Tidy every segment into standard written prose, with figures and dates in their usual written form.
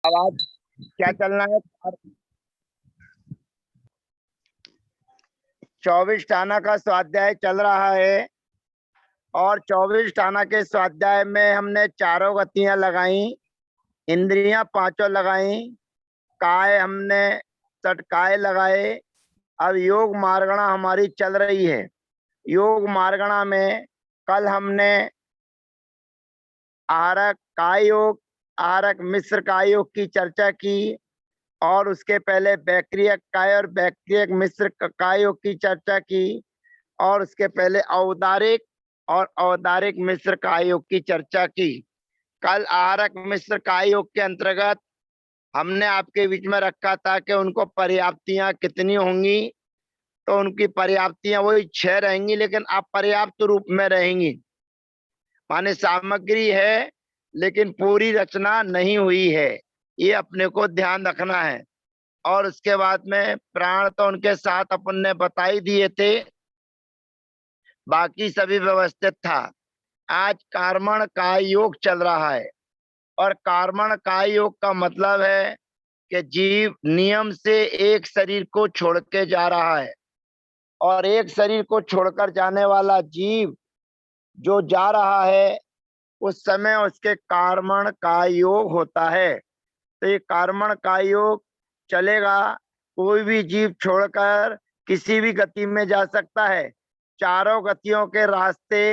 आवाज क्या चलना है? 24 टाना का स्वाध्याय चल रहा है और 24 टाना के स्वाध्याय में हमने चारों गतियां लगाई, इंद्रियां पांचों लगाई, काय हमने सटकाए लगाए। अब योग मार्गणा हमारी चल रही है। योग मार्गणा में कल हमने आहारक काय योग, आहारक मिश्र काय योग की चर्चा की और उसके पहले बैक्रियक काय और बैक्रियक मिश्र काय योग की चर्चा की और उसके पहले औदारिक और औदारिक मिश्र काय योग की चर्चा की। कल आहारक मिश्र काय योग के अंतर्गत हमने आपके बीच में रखा था कि उनको पर्याप्तियां कितनी होंगी, तो उनकी पर्याप्तियां वही 6 रहेंगी, लेकिन अपर्याप्त रूप में रहेंगी। माने सामग्री है लेकिन पूरी रचना नहीं हुई है, ये अपने को ध्यान रखना है। और उसके बाद में प्राण तो उनके साथ अपन ने बता ही दिए थे, बाकी सभी व्यवस्थित था। आज कर्मण काय योग चल रहा है और कर्मण काय योग का मतलब है कि जीव नियम से एक शरीर को छोड़ के जा रहा है और एक शरीर को छोड़कर जाने वाला जीव जो जा रहा है उस समय उसके कर्मण काय योग होता है। तो ये कर्मण काय योग चलेगा, कोई भी जीव छोड़कर किसी भी गति में जा सकता है। चारों गतियों के रास्ते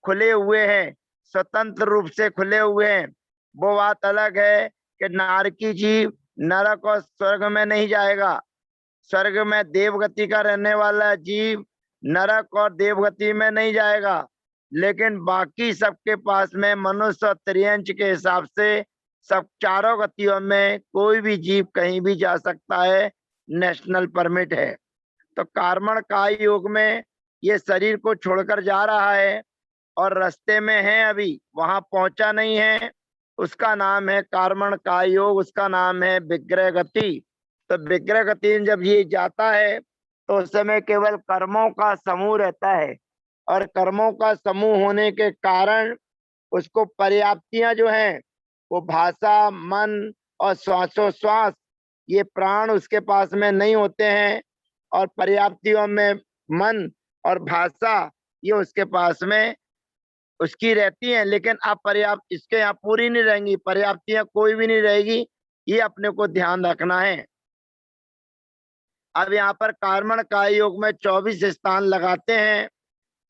खुले हुए हैं, स्वतंत्र रूप से खुले हुए हैं। वो बात अलग है कि नारकी जीव नरक और स्वर्ग में नहीं जाएगा। स्वर्ग में देवगति का रहने वाला जीव नरक और देवगति में नहीं जाएगा, लेकिन बाकी सबके पास में मनुष्य और त्रियंच के हिसाब से सब चारों गतियों में कोई भी जीव कहीं भी जा सकता है, नेशनल परमिट है। तो कर्मण काय योग में ये शरीर को छोड़कर जा रहा है और रास्ते में है, अभी वहां पहुंचा नहीं है। उसका नाम है कर्मण काय योग, उसका नाम है विग्रह गति। तो विग्रह गति में जब ये जाता है तो उस समय केवल कर्मों का समूह रहता है और कर्मों का समूह होने के कारण उसको पर्याप्तियां जो हैं वो भाषा, मन और श्वासोश्वास, ये प्राण उसके पास में नहीं होते हैं और पर्याप्तियों में मन और भाषा ये उसके पास में उसकी रहती हैं, लेकिन अपर्याप्त इसके यहाँ पूरी नहीं रहेंगी, पर्याप्तियां कोई भी नहीं रहेगी। ये अपने को ध्यान रखना है। अब यहाँ पर कर्मण काय योग में 24 स्थान लगाते हैं,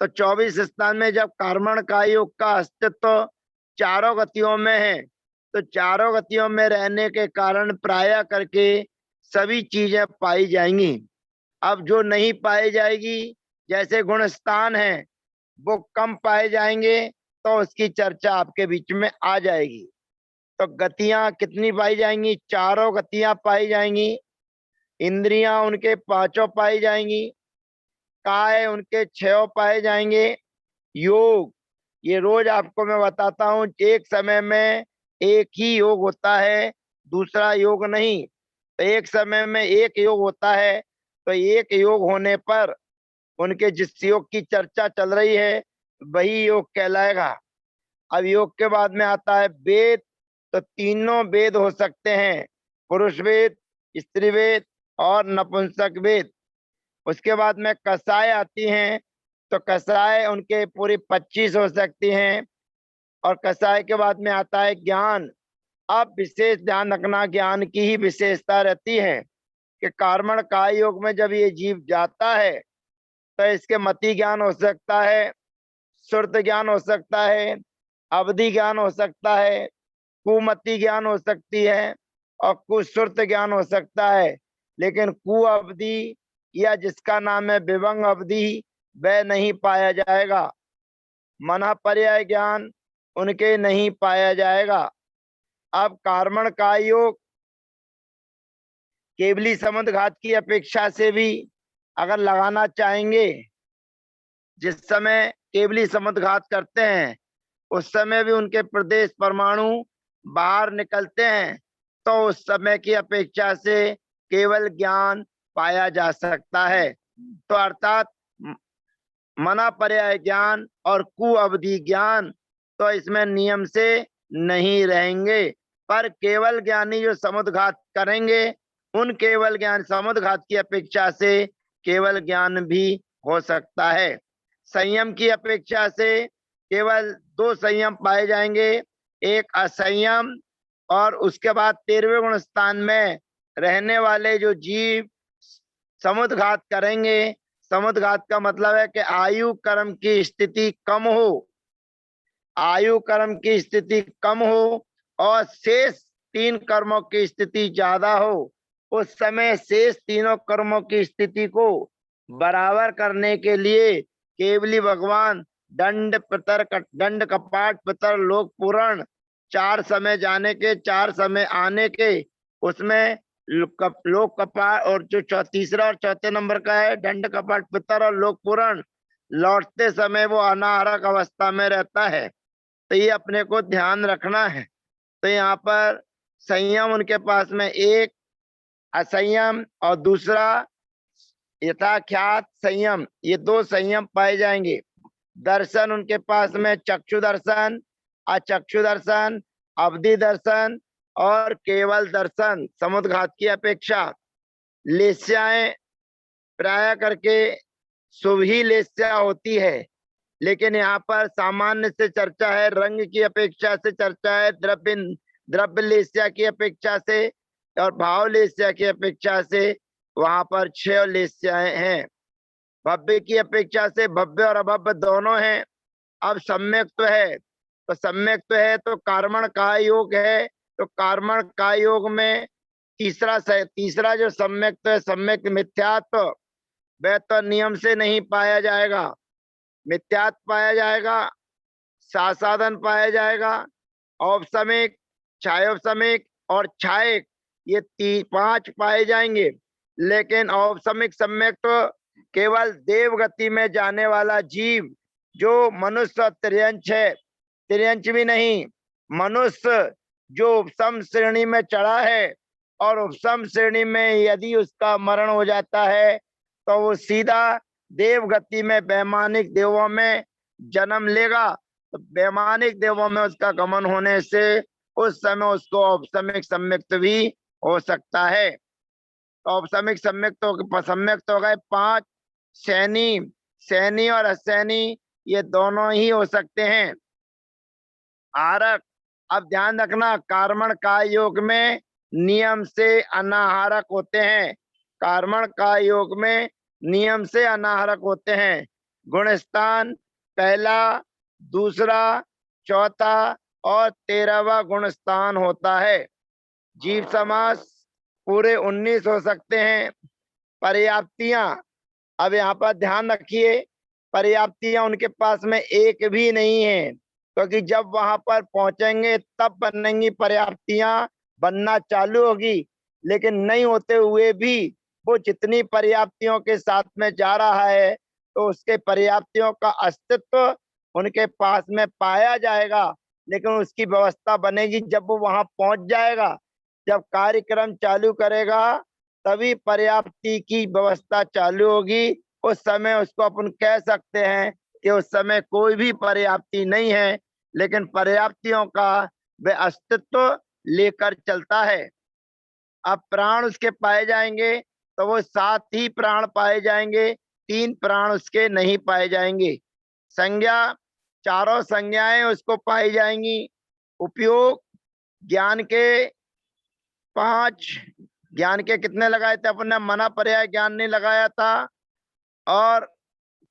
तो 24 स्थान में जब कर्मण काय योग का अस्तित्व चारों गतियों में है, तो चारों गतियों में रहने के कारण प्राय करके सभी चीजें पाई जाएंगी। अब जो नहीं पाई जाएगी, जैसे गुण स्थान है, वो कम पाए जाएंगे, तो उसकी चर्चा आपके बीच में आ जाएगी। तो गतियां कितनी पाई जाएंगी? चारों गतियां पाई जाएंगी। इंद्रियां उनके पांचों पाई जाएंगी। काय उनके 6 पाए जाएंगे। योग ये रोज आपको मैं बताता हूँ, एक समय में एक ही योग होता है, दूसरा योग नहीं। तो एक समय में एक योग होता है, तो एक योग होने पर उनके जिस योग की चर्चा चल रही है वही योग कहलाएगा। अब योग के बाद में आता है वेद। तो तीनों वेद हो सकते हैं, पुरुष वेद, स्त्री वेद और नपुंसक वेद। उसके बाद में कसाय आती हैं, तो कसाय उनके पूरी 25 हो सकती हैं। और कसाय के बाद में आता है ज्ञान। अब विशेष ध्यान रखना, ज्ञान की ही विशेषता रहती है कि कर्मण काय योग में जब ये जीव जाता है तो इसके मति ज्ञान हो सकता है, श्रुत ज्ञान हो सकता है, अवधि ज्ञान हो सकता है, कुमति ज्ञान हो सकती है और कुश्रुत ज्ञान हो सकता है। लेकिन कु अवधि या जिसका नाम है विभंग अवधि, वह नहीं पाया जाएगा। मना पर्याय ज्ञान उनके नहीं पाया जाएगा। अब कर्मण काय योग केवली समुद्र घात की अपेक्षा से भी अगर लगाना चाहेंगे, जिस समय केवली समुद्र घात करते हैं उस समय भी उनके प्रदेश परमाणु बाहर निकलते हैं, तो उस समय की अपेक्षा से केवल ज्ञान पाया जा सकता है। तो अर्थात मना पर्याय ज्ञान और कु अवधि ज्ञान तो इसमें नियम से नहीं रहेंगे। पर केवल ज्ञानी जो समुद्घात करेंगे, उन केवल ज्ञान समुद्घात की अपेक्षा से केवल ज्ञान भी हो सकता है। संयम की अपेक्षा से केवल 2 संयम पाए जाएंगे, एक असंयम और उसके बाद 13वें गुण स्थान में रहने वाले जो जीव समुद्घात करेंगे। समुद्घात का मतलब है कि आयु कर्म की स्थिति कम हो, आयु कर्म की स्थिति कम हो और शेष 3 कर्मों की स्थिति ज्यादा हो। उस समय शेष तीनों कर्मों की स्थिति को बराबर करने के लिए केवली भगवान दंड कपाट पितर लोक पुराण 4 समय जाने के 4 समय आने के, उसमें लोक कपाट और जो तीसरा और चौथे नंबर का है दंड कपाट पितर और लोक पुराण, लौटते समय वो अनाहरक अवस्था में रहता है। तो ये अपने को ध्यान रखना है। तो यहाँ पर संयम उनके पास में एक असंयम और दूसरा यथाख्यात संयम, ये 2 संयम पाए जाएंगे। दर्शन उनके पास में चक्षु दर्शन, अचक्षु दर्शन, अवधि दर्शन और केवल दर्शन समुद्घात की अपेक्षा। लेस्याएं प्राय करके शुभ ही लेस्या होती है, लेकिन यहाँ पर सामान्य से चर्चा है, रंग की अपेक्षा से चर्चा है, द्रव्य लेस्या की अपेक्षा से और भाव लेस्या की अपेक्षा से वहां पर 6 लेस्याएं हैं। भव्य की अपेक्षा से भव्य और अभव्य दोनों हैं। अब सम्यक्त्व है, तो सम्यक्त्व है तो कार्मण का योग है, तो कार्मण का योग में तीसरा जो सम्यक्त्व है, सम्यक मिथ्यात्व, वह तो नियम से नहीं पाया जाएगा, मिथ्यात्व पाया जाएगा, साधन पाया जाएगा, औपसमिक, छायोपसमिक और छायक, ये 5 पाए जाएंगे। लेकिन औपसमिक सम्यक तो केवल देव गति में जाने वाला जीव जो मनुष्य तिर्यंच है, तिर्यंच भी नहीं, मनुष्य जो उपसम श्रेणी में चढ़ा है और उपसम श्रेणी में यदि उसका मरण हो जाता है तो वो सीधा देव गति में वैमानिक देवों में जन्म लेगा। तो वैमानिक देवों में उसका गमन होने से उस समय उसको औपसमिक सम्यक्त भी हो सकता है। तो औपसमिक सम्यक्त हो गए 5, सैनी और असैनी ये दोनों ही हो सकते हैं। आरक, अब ध्यान रखना, कार्मण का योग में नियम से अनाहारक होते हैं, कार्मण का योग में नियम से अनाहारक होते हैं। गुणस्थान पहला, दूसरा, चौथा और 13वां गुणस्थान होता है। जीव समास पूरे 19 हो सकते हैं। पर्याप्तियां, अब यहाँ पर ध्यान रखिए, पर्याप्तियां उनके पास में एक भी नहीं है, क्योंकि जब वहां पर पहुंचेंगे तब बनेंगी पर्याप्तियां, बनना चालू होगी। लेकिन नहीं होते हुए भी वो जितनी पर्याप्तियों के साथ में जा रहा है तो उसके पर्याप्तियों का अस्तित्व उनके पास में पाया जाएगा, लेकिन उसकी व्यवस्था बनेगी जब वो वहां पहुंच जाएगा। जब कार्यक्रम चालू करेगा तभी पर्याप्ति की व्यवस्था चालू होगी। उस समय उसको अपन कह सकते हैं कि उस समय कोई भी पर्याप्ति नहीं है, लेकिन पर्याप्तियों का वे अस्तित्व लेकर चलता है। अब प्राण उसके पाए जाएंगे तो वो 7 ही प्राण पाए जाएंगे, 3 प्राण उसके नहीं पाए जाएंगे। संज्ञा, चारों संज्ञाएं उसको पाई जाएंगी। उपयोग, ज्ञान के 5, ज्ञान के कितने लगाए थे अपन ने, मना पर्याय ज्ञान नहीं लगाया था और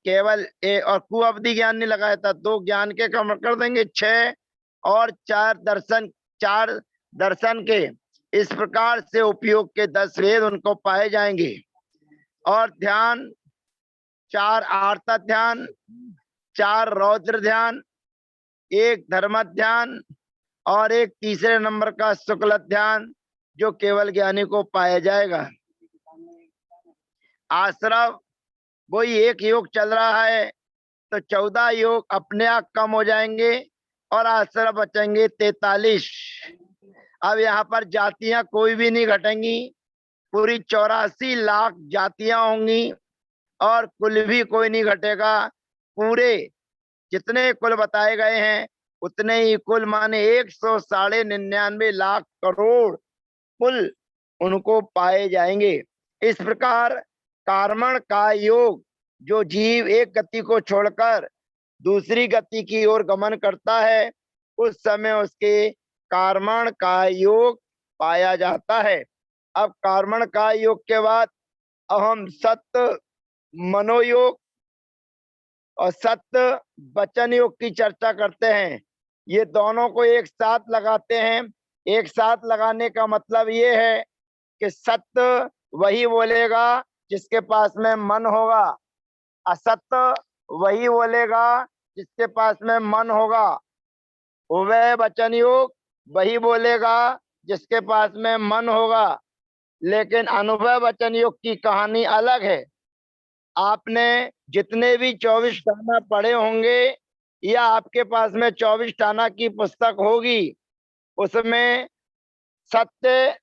केवल और कुअवधि ज्ञान नहीं लगाया था, 2 ज्ञान के कम कर देंगे 6 और 4 दर्शन के। इस प्रकार से उपयोग के 10 वेद उनको पाए जाएंगे। और ध्यान 4 आर्त ध्यान, 4 रौद्र ध्यान, 1 धर्म ध्यान और 1 तीसरे नंबर का शुक्ल ध्यान जो केवल ज्ञानी को पाया जाएगा। आश्रव, वही 1 योग चल रहा है तो 14 योग अपने आप कम हो जाएंगे और आश्रव बचेंगे 43। अब यहाँ पर जातियां कोई भी नहीं घटेंगी, पूरी 84 लाख जातियां होंगी और कुल भी कोई नहीं घटेगा। पूरे जितने कुल बताए गए हैं उतने ही कुल माने 199 लाख करोड़ कुल उनको पाए जाएंगे। इस प्रकार कार्मण का योग जो जीव एक गति को छोड़कर दूसरी गति की ओर गमन करता है, उस समय उसके कार्मण का योग पाया जाता है। अब कार्मण का योग के बाद अब हम सत्य मनोयोग और सत्य वचन योग की चर्चा करते हैं। ये दोनों को एक साथ लगाते हैं। एक साथ लगाने का मतलब ये है कि सत्य वही बोलेगा जिसके पास में मन होगा, असत्य वही बोलेगा जिसके पास में मन होगा, उभय वचन योग वही बोलेगा जिसके पास में मन होगा। लेकिन अनुभव वचन योग की कहानी अलग है। आपने जितने भी 24 टाना पढ़े होंगे या आपके पास में 24 टाना की पुस्तक होगी, उसमें सत्य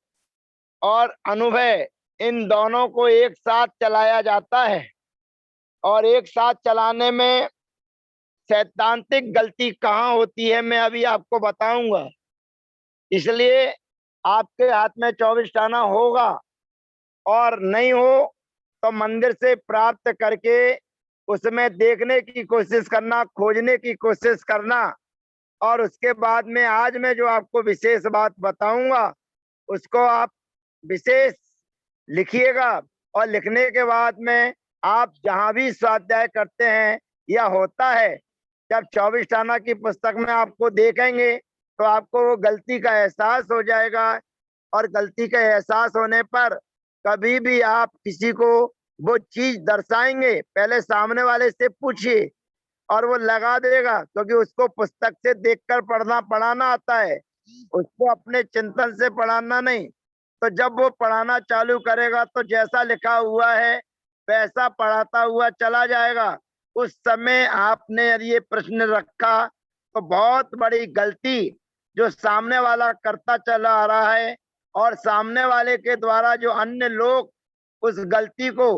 और अनुभव इन दोनों को एक साथ चलाया जाता है। और एक साथ चलाने में सैद्धांतिक गलती कहाँ होती है मैं अभी आपको बताऊंगा। इसलिए आपके हाथ में 24 टाना होगा और नहीं हो तो मंदिर से प्राप्त करके उसमें देखने की कोशिश करना, खोजने की कोशिश करना। और उसके बाद में आज मैं जो आपको विशेष बात बताऊंगा उसको आप विशेष लिखिएगा। और लिखने के बाद में आप जहां भी स्वाध्याय करते हैं या होता है, जब 24 टाना की पुस्तक में आपको देखेंगे तो आपको वो गलती का एहसास हो जाएगा। और गलती का एहसास होने पर कभी भी आप किसी को वो चीज दर्शाएंगे, पहले सामने वाले से पूछिए और वो लगा देगा, क्योंकि उसको पुस्तक से देखकर पढ़ाना आता है, उसको अपने चिंतन से पढ़ाना नहीं। तो जब वो पढ़ाना चालू करेगा तो जैसा लिखा हुआ है वैसा पढ़ाता हुआ चला जाएगा। उस समय आपने यदि ये प्रश्न रखा तो बहुत बड़ी गलती जो सामने वाला करता चला आ रहा है और सामने वाले के द्वारा जो अन्य लोग उस गलती को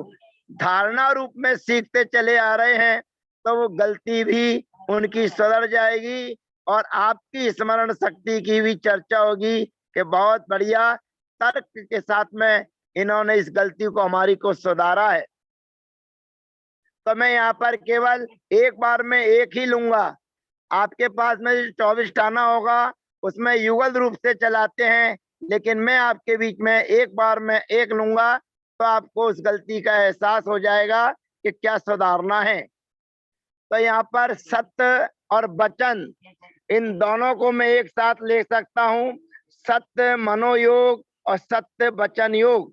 धारणा रूप में सीखते चले आ रहे हैं, तो वो गलती भी उनकी सुधर जाएगी और आपकी स्मरण शक्ति की भी चर्चा होगी कि बहुत बढ़िया तर्क के साथ में इन्होंने इस गलती को हमारी को सुधारा है। तो मैं यहाँ पर केवल एक बार में एक ही लूंगा। आपके पास में 24 टाना होगा उसमें युगल रूप से चलाते हैं, लेकिन मैं आपके बीच में एक बार में एक लूंगा तो आपको उस गलती का एहसास हो जाएगा कि क्या सुधारना है। तो यहाँ पर सत्य और वचन इन दोनों को मैं एक साथ ले सकता हूँ। सत्य मनोयोग और सत्य वचन योग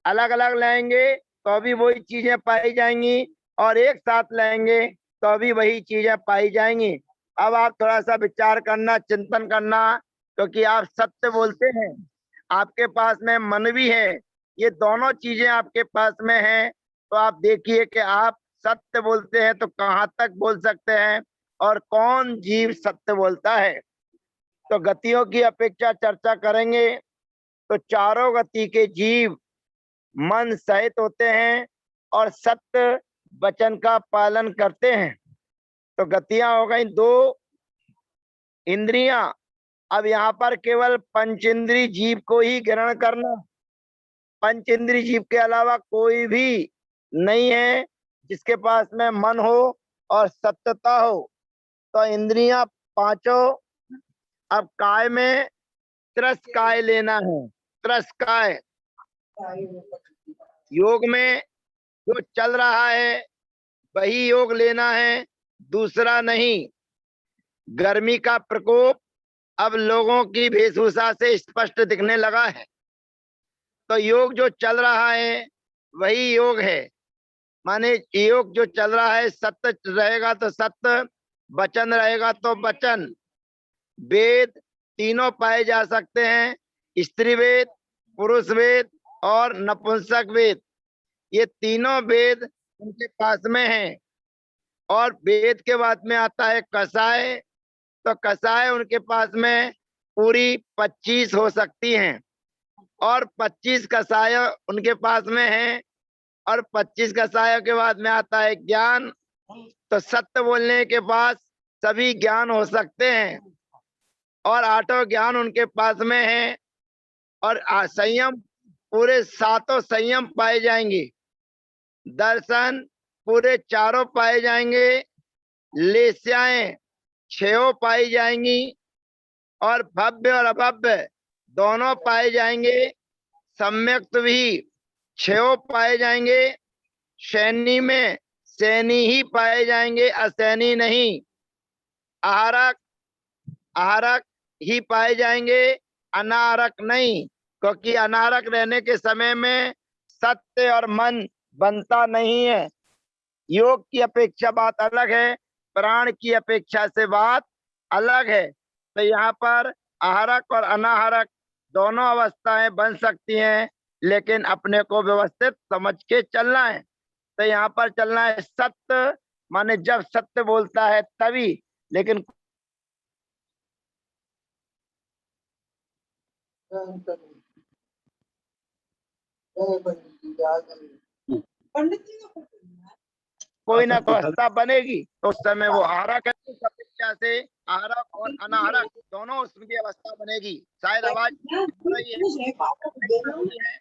अलग अलग लेंगे तो भी वही चीजें पाई जाएंगी और एक साथ लेंगे तो भी वही चीजें पाई जाएंगी। अब आप थोड़ा सा विचार करना, चिंतन करना, क्योंकि आप सत्य बोलते हैं, आपके पास में मन भी है, ये दोनों चीजें आपके पास में हैं। तो आप देखिए कि आप सत्य बोलते हैं तो कहाँ तक बोल सकते हैं और कौन जीव सत्य बोलता है। तो गतियों की अपेक्षा चर्चा करेंगे तो चारों गति के जीव मन सहित होते हैं और सत्य वचन का पालन करते हैं। तो गतियां हो गई दो इंद्रियां। अब यहाँ पर केवल पंचेंद्री जीव को ही ग्रहण करना, पंचेंद्री जीव के अलावा कोई भी नहीं है जिसके पास में मन हो और सत्यता हो। तो इंद्रियां पांचों। अब काय में त्रस काय लेना है, त्रस काय योग में जो चल रहा है वही योग लेना है, दूसरा नहीं। गर्मी का प्रकोप अब लोगों की वेशभूषा से स्पष्ट दिखने लगा है। तो योग जो चल रहा है वही योग है, माने योग जो चल रहा है सत्य रहेगा तो सत्य, वचन रहेगा तो वचन। वेद तीनों पाए जा सकते हैं, स्त्री वेद, पुरुष वेद और नपुंसक वेद। ये तीनों वेद उनके पास में हैं। और वेद के बाद में आता है कसाय, तो कसाय उनके पास में पूरी 25 हो सकती हैं और 25 कसाय उनके पास में हैं। और 25 कसायों के बाद में आता है ज्ञान। तो सत्य बोलने के पास सभी ज्ञान हो सकते हैं और आठों ज्ञान उनके पास में है। और संयम पूरे सातों संयम पाए जाएंगे, दर्शन पूरे चारों पाए जाएंगे, लेस्याएं छह पाई जाएंगी और भव्य और अभव्य दोनों पाए जाएंगे। सम्यक्त भी छह पाए जाएंगे। सैनी में सैनी ही पाए जाएंगे, असैनी नहीं। आहारक आहारक ही पाए जाएंगे, अनारक नहीं, क्योंकि अनारक रहने के समय में सत्य और मन बनता नहीं है। योग की अपेक्षा बात अलग है, प्राण की अपेक्षा से बात अलग है। तो यहाँ पर आहारक और अनाहारक दोनों अवस्थाएं बन सकती हैं, लेकिन अपने को व्यवस्थित समझ के चलना है। तो यहाँ पर चलना है सत्य, माने जब सत्य बोलता है तभी। लेकिन कोई ना कोई अवस्था बनेगी, तो उस समय वो आहारक है, उस अपेक्षा से आहारक और अनाहारक दोनों उसकी अवस्था बनेगी। शायद आवाज रही है।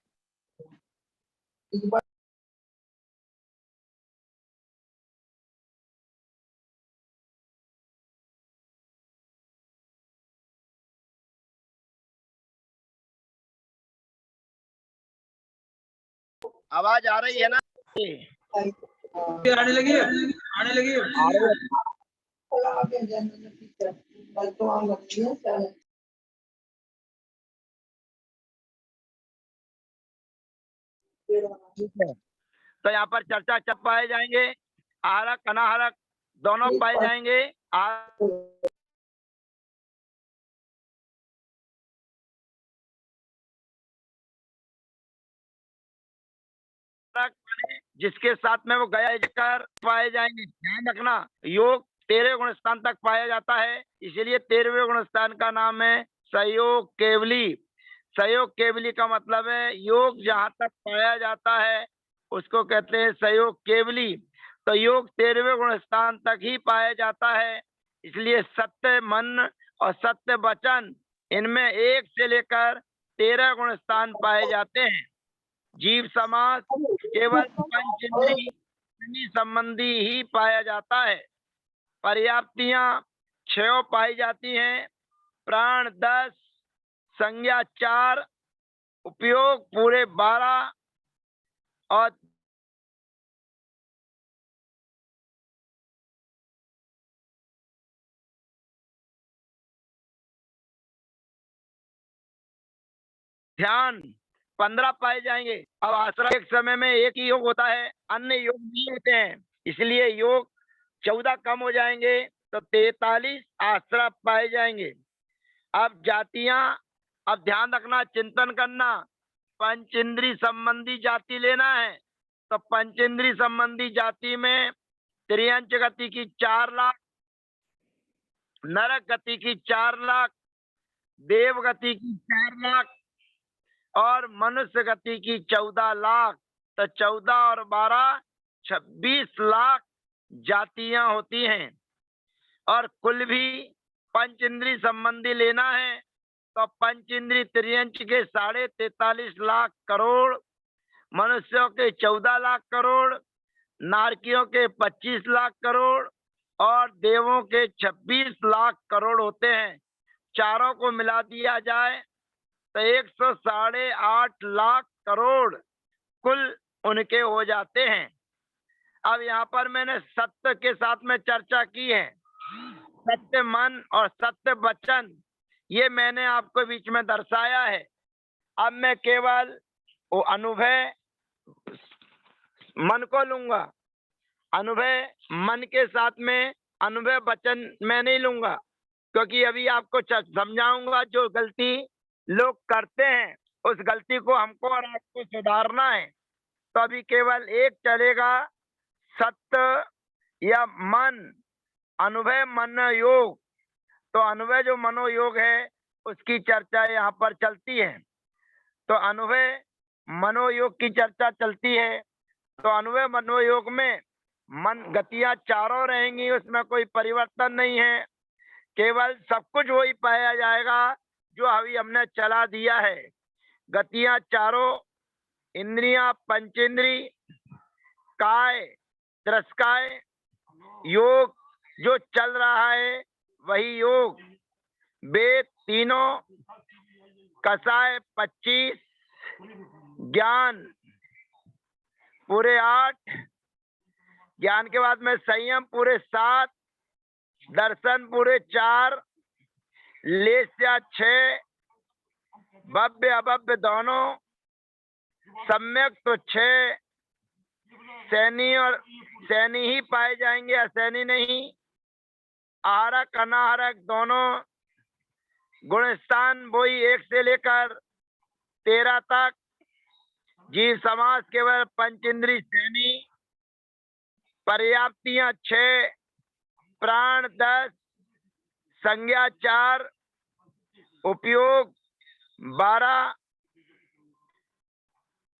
आवाज आ रही है ना? आने लगी आने लगी तो यहाँ पर चर्चा चप पाए जाएंगे, आहारक अनाहारक दोनों पाए जाएंगे। जिसके साथ में वो गया कर पाए जाएंगे। ध्यान रखना, योग 13वें गुण स्थान तक पाया जाता है, इसलिए 13वें गुण स्थान का नाम है सहयोग केवली। सहयोग केवली का मतलब है योग जहां तक पाया जाता है उसको कहते हैं सहयोग केवली। तो योग 13वें गुण स्थान तक ही पाया जाता है, इसलिए सत्य मन और सत्य वचन इनमें 1 से लेकर 13 गुण स्थान पाए जाते हैं। जीव समास केवल पंचेंद्रिय संबंधी ही पाया जाता है। पर्याप्तियां 6 पाई जाती हैं, प्राण 10, संज्ञा 4, उपयोग पूरे 12 और ध्यान 15 पाए जाएंगे। अब आश्रम एक समय में एक ही योग होता है, अन्य योग नहीं होते हैं, इसलिए योग 14 कम हो जाएंगे, तो 43 आश्रम पाए जाएंगे। अब जातियां, अब ध्यान रखना, चिंतन करना, पंचेंद्री संबंधी जाति लेना है। तो पंचेंद्री संबंधी जाति में त्रियंच गति की 4 लाख, नरक गति की 4 लाख, देव गति की 4 लाख और मनुष्य गति की 14 लाख। तो 14 और 12 26 लाख जातियां होती हैं। और कुल भी पंच इंद्री संबंधी लेना है तो पंच इंद्री त्रियंच के 43.5 लाख करोड़, मनुष्यों के 14 लाख करोड़, नारकियों के 25 लाख करोड़ और देवों के 26 लाख करोड़ होते हैं। चारों को मिला दिया जाए तो 108 लाख करोड़ कुल उनके हो जाते हैं। अब यहाँ पर मैंने सत्य के साथ में चर्चा की है, सत्य मन और सत्य वचन, ये मैंने आपको बीच में दर्शाया है। अब मैं केवल वो अनुभव मन को लूंगा, अनुभव मन के साथ में अनुभव वचन मैं नहीं लूंगा, क्योंकि अभी आपको समझाऊंगा जो गलती लोग करते हैं उस गलती को हमको और आपको सुधारना है। तो अभी केवल एक चलेगा, सत्य या मन, अनुभव मन योग। तो अनुभव जो मनोयोग है उसकी चर्चा यहाँ पर चलती है। तो अनुभव मनोयोग की चर्चा चलती है। तो अनुभव मनोयोग में मन गतियां चारों रहेंगी, उसमें कोई परिवर्तन नहीं है, केवल सब कुछ वही पाया जाएगा जो अभी हमने चला दिया है। गतियां चारों, इंद्रियां पंचेंद्री, काय त्रस्काय, योग जो चल रहा है वही योग, वेद तीनों, कसाय 25, ज्ञान पूरे 8, ज्ञान के बाद में संयम पूरे 7, दर्शन पूरे 4, लेस्या 6, भव्य अभव्य दोनों, सम्यक तो 6, सैनी और सैनी ही पाए जाएंगे, असैनी नहीं, आहारक अनाहारक दोनों, गुण स्थान वही 1 से लेकर 13 तक, जीव समास केवल पंचेंद्री सैनी, पर्याप्तियां 6, प्राण 10, संज्ञा 4, उपयोग 12,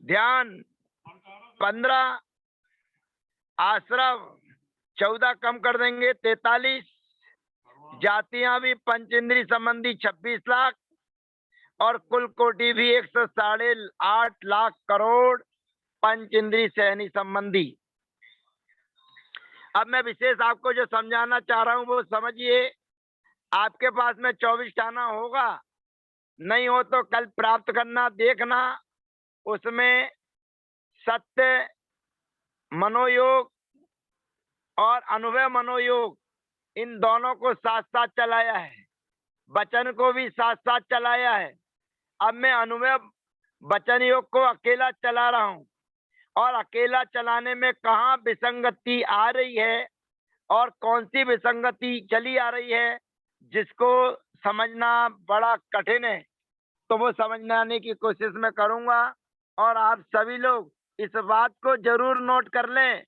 ध्यान 15, आश्रव 14 कम कर देंगे 43, जातियां भी पंचेंद्री संबंधी 26 लाख और कुल कोटि भी 108 लाख करोड़ पंचेंद्री सैनी संबंधी। अब मैं विशेष आपको जो समझाना चाह रहा हूं वो समझिए। आपके पास में 24 टाना होगा, नहीं हो तो कल प्राप्त करना, देखना उसमें सत्य मनोयोग और अनुभव मनोयोग इन दोनों को साथ साथ चलाया है, वचन को भी साथ साथ चलाया है। अब मैं अनुभव वचन योग को अकेला चला रहा हूं और अकेला चलाने में कहाँ विसंगति आ रही है और कौन सी विसंगति चली आ रही है जिसको समझना बड़ा कठिन है, तो वो समझने की कोशिश मैं करूंगा। और आप सभी लोग इस बात को जरूर नोट कर लें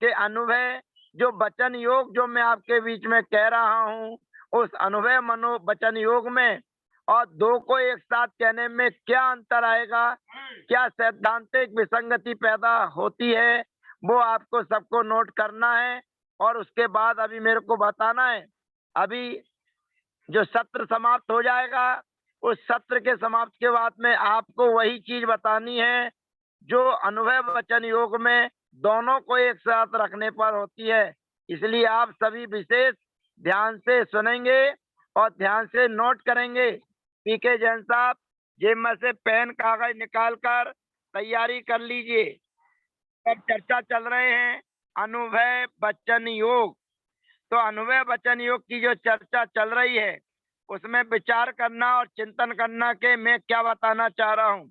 कि अनुभव जो वचन योग जो मैं आपके बीच में कह रहा हूं, उस अनुभव मनो वचन योग में और दो को एक साथ कहने में क्या अंतर आएगा, क्या सैद्धांतिक विसंगति पैदा होती है, वो आपको सबको नोट करना है। और उसके बाद अभी मेरे को बताना है, अभी जो सत्र समाप्त हो जाएगा उस सत्र के समाप्त के बाद में आपको वही चीज बतानी है जो अनुभव वचन योग में दोनों को एक साथ रखने पर होती है। इसलिए आप सभी विशेष ध्यान से सुनेंगे और ध्यान से नोट करेंगे। पीके जैन साहब, जेब में से पेन कागज निकाल कर तैयारी कर लीजिए। अब चर्चा चल रहे हैं अनुभव वचन योग, तो अनुभव वचन योग की जो चर्चा चल रही है उसमें विचार करना और चिंतन करना के मैं क्या बताना चाह रहा हूं।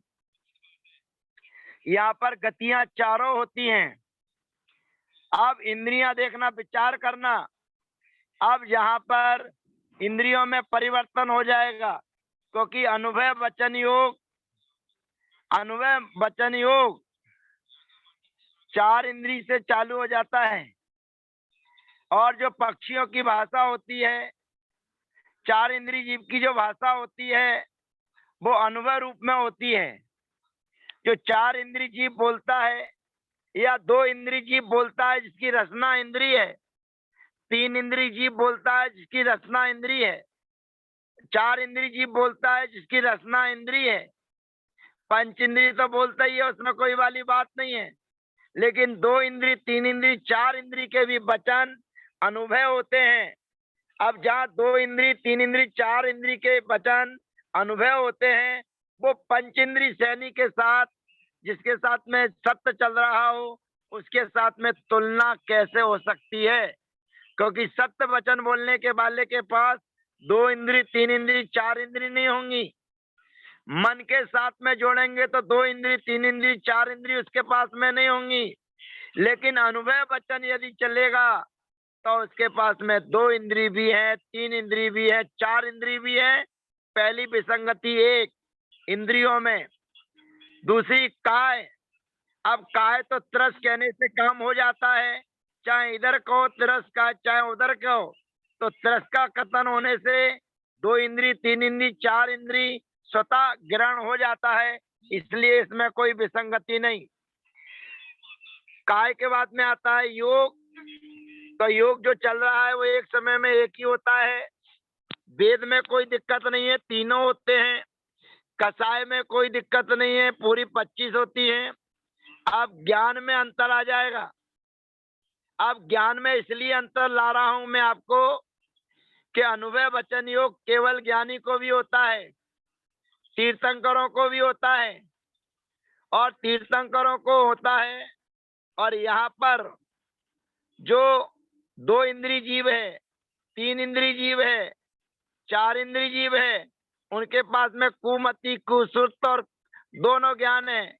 यहाँ पर गतियां चारों होती हैं। अब इंद्रियां देखना, विचार करना। अब यहाँ पर इंद्रियों में परिवर्तन हो जाएगा क्योंकि अनुभव वचन योग 4 इंद्री से चालू हो जाता है और जो पक्षियों की भाषा होती है, 4 इंद्री जीव की जो भाषा होती है वो अनुभव रूप में होती है। जो 4 इंद्री जीव बोलता है या 2 इंद्री जीव बोलता है जिसकी रसना इंद्री है, 3 इंद्री जीव बोलता है जिसकी रसना इंद्री है, 4 इंद्री जीव बोलता है जिसकी रसना इंद्री है, पंच इंद्री तो बोलता ही है, उसमें कोई वाली बात नहीं है। लेकिन 2 इंद्री, 3 इंद्री, 4 इंद्री के भी वचन अनुभव होते हैं। अब जहाँ 2 इंद्री, 3 इंद्री, 4 इंद्री के वचन अनुभव होते हैं वो पंच इंद्री सैनी के साथ, जिसके साथ में सत्य चल रहा हो, उसके साथ में तुलना कैसे हो सकती है? क्योंकि सत्य वचन बोलने के वाले के पास 2 इंद्री, 3 इंद्री, 4 इंद्री नहीं होंगी। मन के साथ में जोड़ेंगे तो 2 इंद्री, 3 इंद्री, 4 इंद्री उसके पास में नहीं होंगी। लेकिन अनुभव वचन यदि चलेगा तो उसके पास में 2 इंद्री भी है, 3 इंद्री भी है, 4 इंद्री भी है। पहली विसंगति एक इंद्रियों में, दूसरी काय। अब काय तो त्रस कहने से काम हो जाता है, चाहे इधर कहो त्रस का, चाहे उधर कहो, तो त्रस का कथन होने से 2 इंद्री, 3 इंद्री, 4 इंद्री स्वतः ग्रहण हो जाता है, इसलिए इसमें कोई विसंगति नहीं। काय के बाद में आता है योग, तो योग जो चल रहा है वो एक समय में एक ही होता है। वेद में कोई दिक्कत नहीं है, तीनों होते हैं। कसाय में कोई दिक्कत नहीं है, पूरी 25 होती है। अब ज्ञान में अंतर आ जाएगा। अब ज्ञान में इसलिए अंतर ला रहा हूं मैं आपको कि अनुभव वचन योग केवल ज्ञानी को भी होता है, तीर्थंकरों को भी होता है, और तीर्थंकरों को होता है। और यहाँ पर जो 2 इंद्रिय जीव है, 3 इंद्रिय जीव है, 4 इंद्रिय जीव है, उनके पास में कुमति कुसुर्त और दोनों ज्ञान है।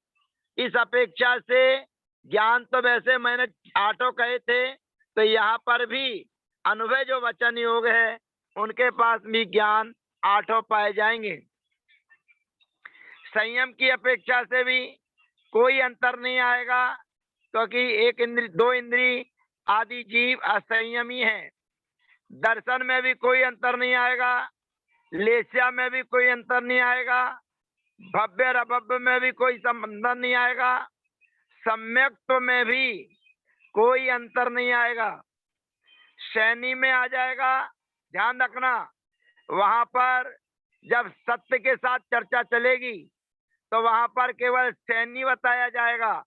इस अपेक्षा से ज्ञान तो वैसे मैंने 8 कहे थे, तो यहाँ पर भी अनुभव जो वचन योग है उनके पास भी ज्ञान 8 पाए जाएंगे। संयम की अपेक्षा से भी कोई अंतर नहीं आएगा, क्योंकि एक इंद्री 2 इंद्री आदि जीव असंयमी है। दर्शन में भी कोई अंतर नहीं आएगा, लेस्या में भी कोई अंतर नहीं आएगा, भव्य और अभव्य में भी कोई संबंध नहीं आएगा, सम्यक्त्व में भी कोई अंतर नहीं आएगा। शैनी में आ जाएगा, ध्यान रखना। वहां पर जब सत्य के साथ चर्चा चलेगी तो वहां पर केवल शैनी बताया जाएगा,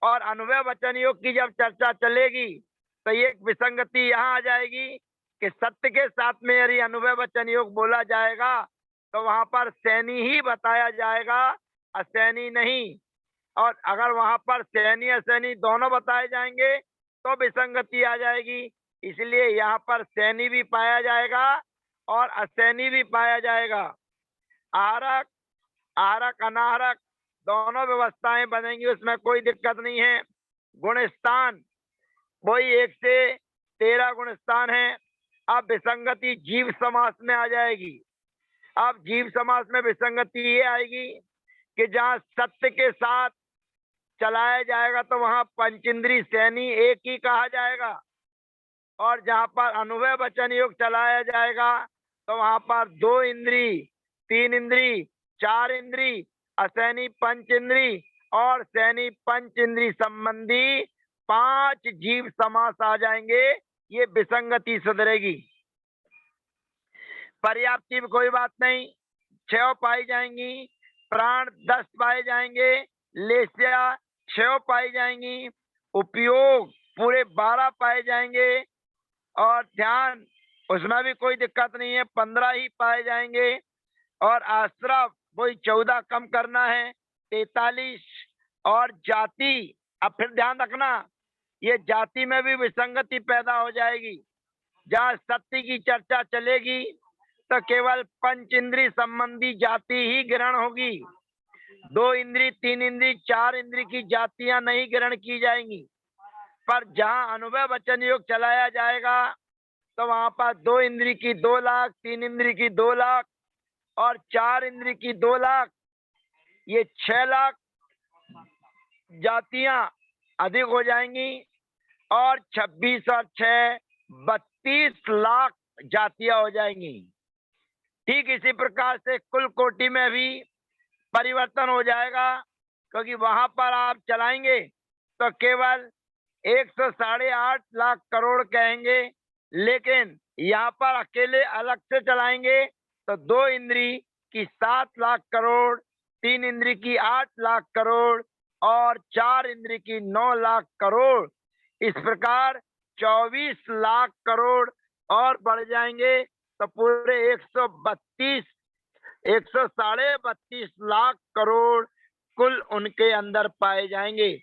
और अनुभव वचन योग की जब चर्चा चलेगी तो एक विसंगति यहाँ आ जाएगी कि सत्य के साथ में यदि अनुभव वचन योग बोला जाएगा तो वहां पर सैनी ही बताया जाएगा, असैनी नहीं। और अगर वहां पर सैनी असैनी दोनों बताए जाएंगे तो विसंगति आ जाएगी। इसलिए यहाँ पर सैनी भी पाया जाएगा और असैनी भी पाया जाएगा। आरक आरक अनारक दोनों व्यवस्थाएं बनेंगी, उसमें कोई दिक्कत नहीं है। गुण स्थान वही 1 से 13 गुण स्थान है। अब विसंगति जीव समास में आ जाएगी। अब जीव समास में विसंगति ये आएगी कि जहाँ सत्य के साथ चलाया जाएगा तो वहां पंचेंद्री सैनी एक ही कहा जाएगा, और जहां पर अनुभव वचन योग चलाया जाएगा तो वहां पर 2 इंद्री, 3 इंद्री, 4 इंद्री, असैनी पंच इंद्री और सैनी पंच इंद्री संबंधी 5 जीव समास आ जाएंगे। ये विसंगति सुधरेगी। पर्याप्त की कोई बात नहीं, 6 पाई जाएंगी, प्राण 10 पाए जाएंगे, लेस्या 6 पाई जाएंगी, उपयोग पूरे 12 पाए जाएंगे, और ध्यान उसमें भी कोई दिक्कत नहीं है, 15 ही पाए जाएंगे, और आश्रव वही 14 कम करना है, 43, और जाति अब फिर ध्यान रखना, ये जाति में भी विसंगति पैदा हो जाएगी। जहाँ सत्य की चर्चा चलेगी तो केवल पंच इंद्री संबंधी जाति ही ग्रहण होगी। 2 इंद्री, 3 इंद्री, 4 इंद्री की जातियां नहीं ग्रहण की जाएंगी। पर जहाँ अनुभव वचन योग चलाया जाएगा तो वहां पर 2 इंद्री की 2 लाख, 3 इंद्री की 2 लाख और 4 इंद्री की 2 लाख, ये 6 लाख जातियां अधिक हो जाएंगी, और 26 और 6 32 लाख जातियां हो जाएंगी। ठीक इसी प्रकार से कुल कोटि में भी परिवर्तन हो जाएगा, क्योंकि वहां पर आप चलाएंगे तो केवल 108 लाख करोड़ कहेंगे, लेकिन यहाँ पर अकेले अलग से चलाएंगे तो 2 इंद्री की 7 लाख करोड़, 3 इंद्री की 8 लाख करोड़ और 4 इंद्री की 9 लाख करोड़, इस प्रकार 24 लाख करोड़ और बढ़ जाएंगे तो पूरे 132 लाख करोड़ कुल उनके अंदर पाए जाएंगे।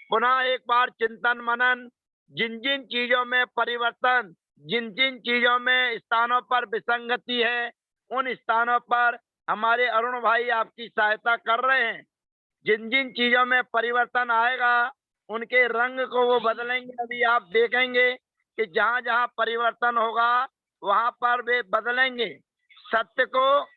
पुनः एक बार चिंतन मनन, जिन जिन चीजों में परिवर्तन, जिन जिन चीजों में स्थानों पर विसंगति है, उन स्थानों पर हमारे अरुण भाई आपकी सहायता कर रहे हैं। जिन जिन चीजों में परिवर्तन आएगा उनके रंग को वो बदलेंगे। अभी आप देखेंगे कि जहां जहां परिवर्तन होगा वहां पर वे बदलेंगे। सत्य को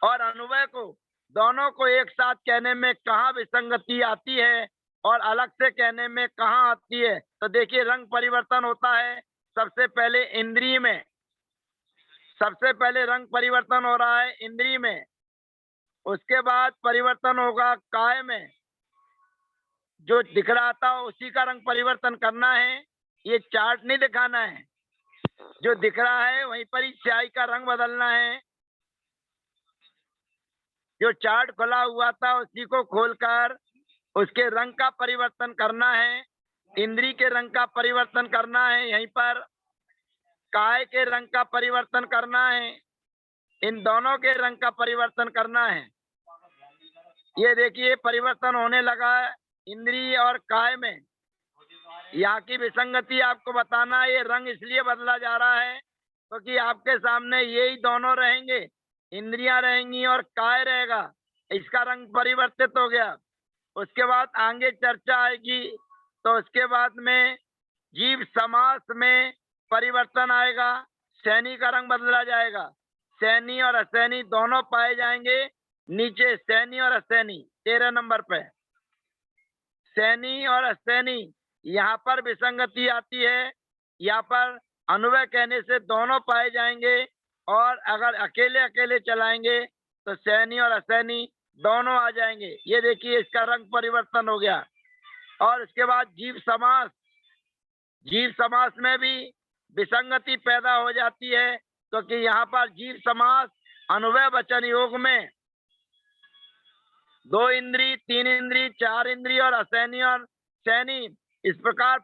और अनुभव को दोनों को एक साथ कहने में कहाँ विसंगति आती है और अलग से कहने में कहाँ आती है, तो देखिए रंग परिवर्तन होता है सबसे पहले इंद्रिय में, सबसे पहले रंग परिवर्तन हो रहा है इंद्रिय में, उसके बाद परिवर्तन होगा काय में, जो दिख रहा था उसी का रंग परिवर्तन करना है। ये चार्ट नहीं दिखाना है, जो दिख रहा है वहीं पर ही स्याही का रंग बदलना है। जो चार्ट खुला हुआ था उसी को खोलकर उसके रंग का परिवर्तन करना है। इंद्री के रंग का परिवर्तन करना है, यहीं पर काय के रंग का परिवर्तन करना है, इन दोनों के रंग का परिवर्तन करना है। ये देखिए परिवर्तन होने लगा है इंद्री और काय में। यहाँ की विसंगति आपको बताना, ये रंग इसलिए बदला जा रहा है क्योंकि आपके सामने यही दोनों रहेंगे, इंद्रियां रहेंगी और काय रहेगा, इसका रंग परिवर्तित हो गया। उसके बाद आगे चर्चा आएगी, तो उसके बाद में जीव समास में परिवर्तन आएगा, सैनी का रंग बदला जाएगा। सैनी और असैनी दोनों पाए जाएंगे नीचे, सैनी और असैनी 13 नंबर पे। सैनी और असैनी, यहाँ पर विसंगति आती है, यहाँ पर अनुव्यय कहने से दोनों पाए जाएंगे, और अगर अकेले अकेले चलाएंगे तो सैनी और असैनी दोनों आ जाएंगे। ये देखिए इसका रंग परिवर्तन हो गया। और उसके बाद जीव समास, जीव समास में भी विसंगति पैदा हो जाती है क्योंकि यहाँ पर जीव समास अनुव्यय वचन योग में 2 इंद्री, 3 इंद्री, 4 इंद्री और असैनी और सैनी इस प्रकार